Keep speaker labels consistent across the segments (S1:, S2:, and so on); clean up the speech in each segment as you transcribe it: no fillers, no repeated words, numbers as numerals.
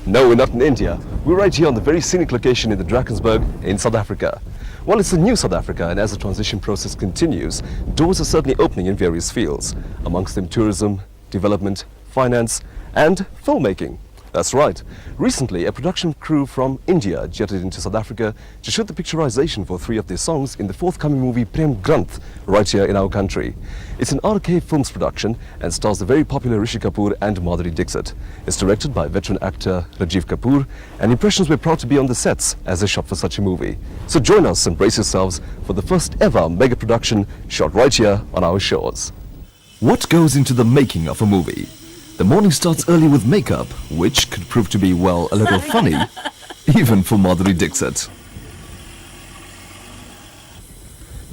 S1: No, we're not in India. We're right here on the very scenic location in the Drakensberg in South Africa. Well, it's a new South Africa, and as the transition process continues, doors are certainly opening in various fields, amongst them tourism, development, finance, and filmmaking. That's right. Recently, a production crew from India jetted into South Africa to shoot the picturization for 3 of their songs in the forthcoming movie Prem Granth, right here in our country. It's an RK Films production and stars the very popular Risi Kapoor and Madhuri Dixit. It's directed by veteran actor Rajiv Kapoor, and Impressions were proud to be on the sets as they shot for such a movie. So join us and brace yourselves for the first ever mega production shot right here on our shores. What goes into the making of a movie? The morning starts early with makeup, which could prove to be, well, a little funny, even for Madhuri Dixit.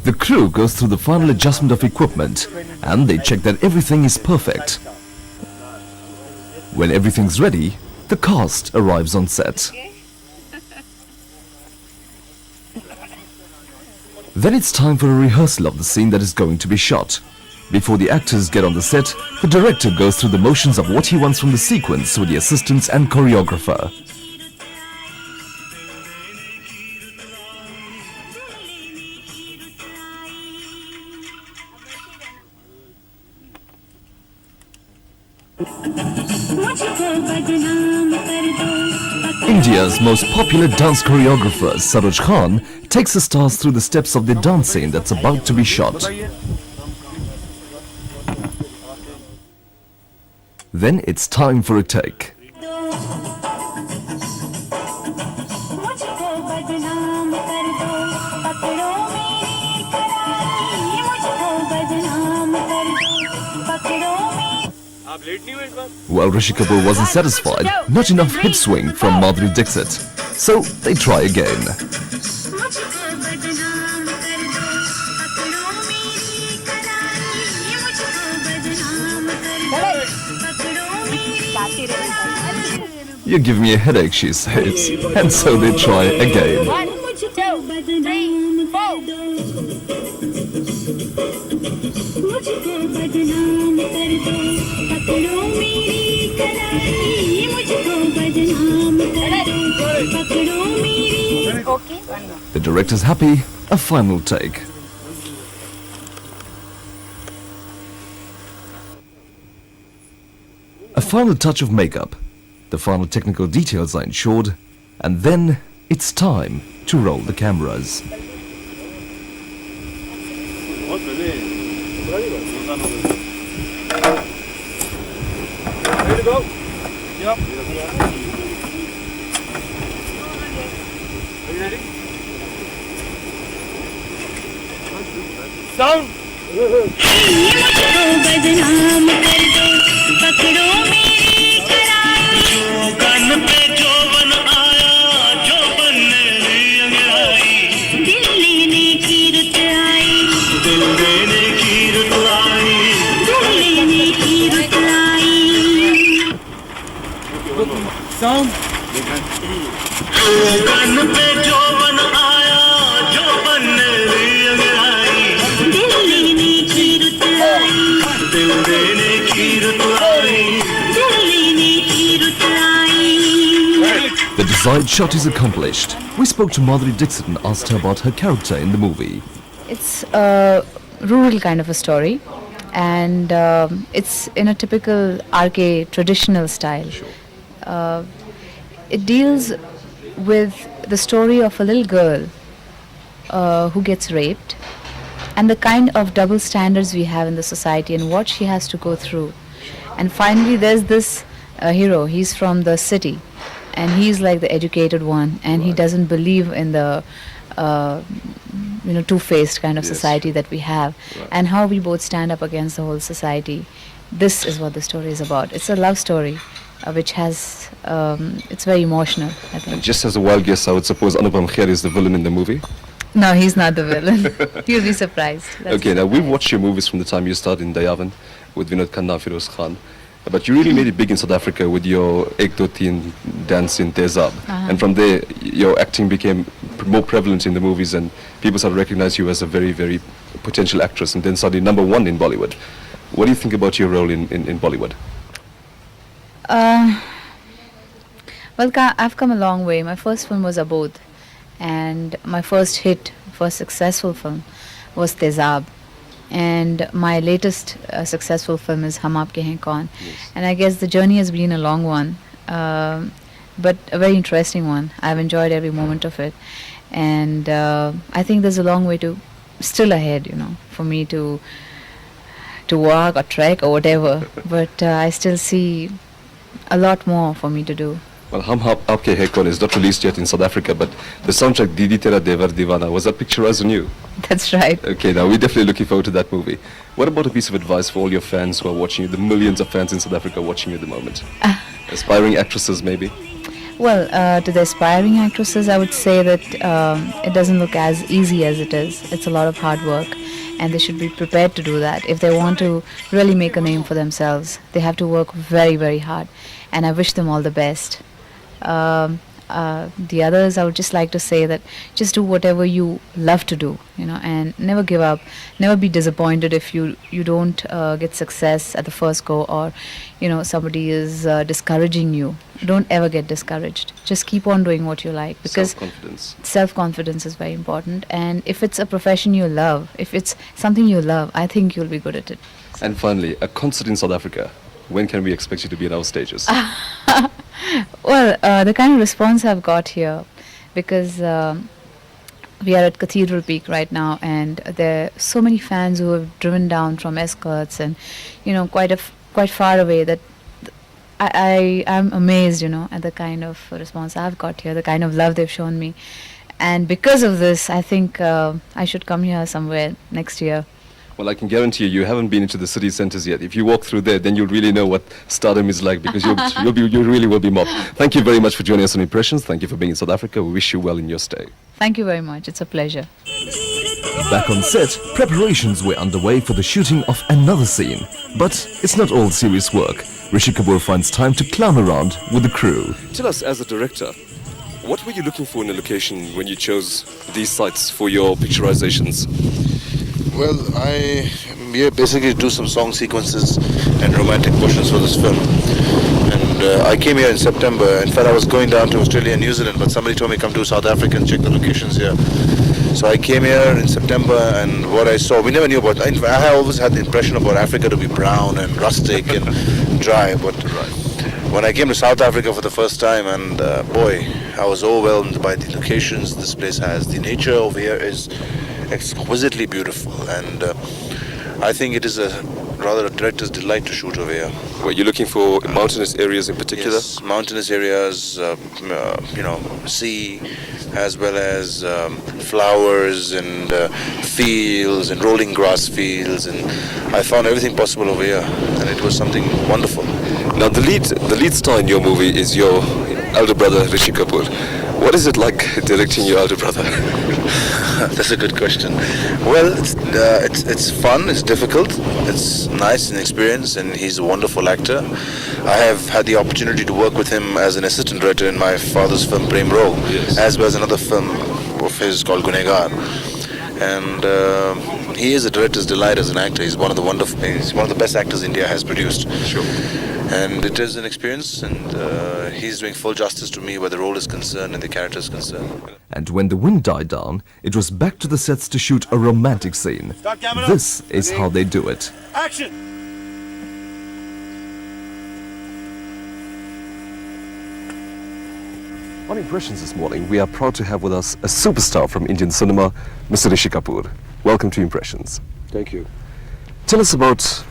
S1: The crew goes through the final adjustment of equipment, and they check that everything is perfect. When everything's ready, the cast arrives on set. Then it's time for a rehearsal of the scene that is going to be shot. Before the actors get on the set, the director goes through the motions of what he wants from the sequence with the assistants and choreographer. India's most popular dance choreographer, Saroj Khan, takes the stars through the steps of the dance scene that's about to be shot. Then it's time for a take. Well, Risi Kapoor wasn't satisfied. Not enough hip swing from Madhuri Dixit. So they try again. You give me a headache, she says, and so they try again.
S2: 1, 2, 3, 4. Okay, one more.
S1: The director's happy. A final take. A final touch of makeup. The final technical details are ensured, and then it's time to roll the cameras.
S3: Ready to go? Yep. Are you ready? Sound! Sound.
S1: The desired shot is accomplished. We spoke to Madhuri Dixit and asked her about her character in the movie.
S4: It's a rural kind of a story, and it's in a typical RK traditional style.
S1: Sure.
S4: It deals with the story of a little girl who gets raped, and the kind of double standards we have in the society and what she has to go through. And finally there's this hero. He's from the city, and he's like the educated one, and he doesn't believe in the two-faced kind of society that we have, and how we both stand up against the whole society. This is what the story is about. It's a love story which has it's very emotional, I think.
S1: And just as a wild guess, I would suppose Anupam Kher is the villain in the movie.
S4: No, he's not the villain. You'll be surprised. That's
S1: Okay, now we've watched your movies from the time you started in Dayavan with Vinod Khanna, Firoz Khan. But you really made it big in South Africa with your Ek Do Teen dance in Tezab. And from there, your acting became more prevalent in the movies, and people started to recognize you as a very, very potential actress, and then suddenly #1 in Bollywood. What do you think about your role in Bollywood?
S4: Well, I've come a long way. My first film was Abodh, and my first hit, first successful film was Tezab. And my latest successful film is Hum Aapke Hain Kaun. And I guess the journey has been a long one, but a very interesting one. I've enjoyed every moment of it. And I think there's a long way to still ahead, for me to walk or trek or whatever. But I still see a lot more for me to do.
S1: Well, Hum Aapke Hain Kaun is not released yet in South Africa, but the soundtrack Didi Tera Devar Divana, was that picturized on you?
S4: That's right.
S1: Okay, now we're definitely looking forward to that movie. What about a piece of advice for all your fans who are watching you, the millions of fans in South Africa watching you at the moment? Aspiring actresses, maybe?
S4: Well, to the aspiring actresses, I would say that it doesn't look as easy as it is. It's a lot of hard work, and they should be prepared to do that. If they want to really make a name for themselves, they have to work very, very hard, and I wish them all the best. The others, I would just like to say that just do whatever you love to do, and never give up. Never be disappointed if you don't get success at the first go, or somebody is discouraging you. Don't ever get discouraged. Just keep on doing what you like, because self-confidence is very important. And if it's a profession you love, if it's something you love, I think you'll be good at it.
S1: And finally, a concert in South Africa. When can we expect you to be in our stages?
S4: Well, the kind of response I've got here, because we are at Cathedral Peak right now, and there are so many fans who have driven down from Escorts and quite far away, that I'm amazed, at the kind of response I've got here, the kind of love they've shown me, and because of this, I think I should come here somewhere next year.
S1: Well, I can guarantee you haven't been into the city centres yet. If you walk through there, then you'll really know what stardom is like, because you really will be mobbed. Thank you very much for joining us on Impressions. Thank you for being in South Africa. We wish you well in your stay.
S4: Thank you very much. It's a pleasure.
S3: Back on set, preparations were underway for the shooting of another scene. But it's not all serious work. Rishi Kapoor finds time to clown around with the crew.
S1: Tell us, as a director, what were you looking for in a location when you chose these sites for your picturizations?
S5: Well, we basically do some song sequences and romantic portions for this film. And I came here in September. In fact, I was going down to Australia and New Zealand, but somebody told me come to South Africa and check the locations here. So I came here in September, and what I saw, we never knew about. I always had the impression about Africa to be brown and rustic and dry, but when I came to South Africa for the first time, and boy, I was overwhelmed by the locations this place has. The nature over here is exquisitely beautiful, and I think it is a director's delight to shoot over here.
S1: Were you looking for mountainous areas in particular?
S5: Yes, mountainous areas, sea, as well as flowers and fields and rolling grass fields, and I found everything possible over here, and it was something wonderful.
S1: Now, the lead star in your movie is your elder brother, Rishi Kapoor. What is it like directing your elder brother?
S5: That's a good question. Well, it's fun, it's difficult, it's nice and experience, and he's a wonderful actor. I have had the opportunity to work with him as an assistant director in my father's film Prem, as well as another film of his called Gunegar. And he is a director's delight as an actor. He's one of the best actors India has produced.
S1: Sure.
S5: And it is an experience, and he's doing full justice to me where the role is concerned and the character is concerned.
S3: And when the wind died down, it was back to the sets to shoot a romantic scene. This is how they do it.
S6: Action!
S1: On Impressions this morning, we are proud to have with us a superstar from Indian cinema, Mr. Rishi Kapoor. Welcome to Impressions.
S5: Thank you.
S1: Tell us about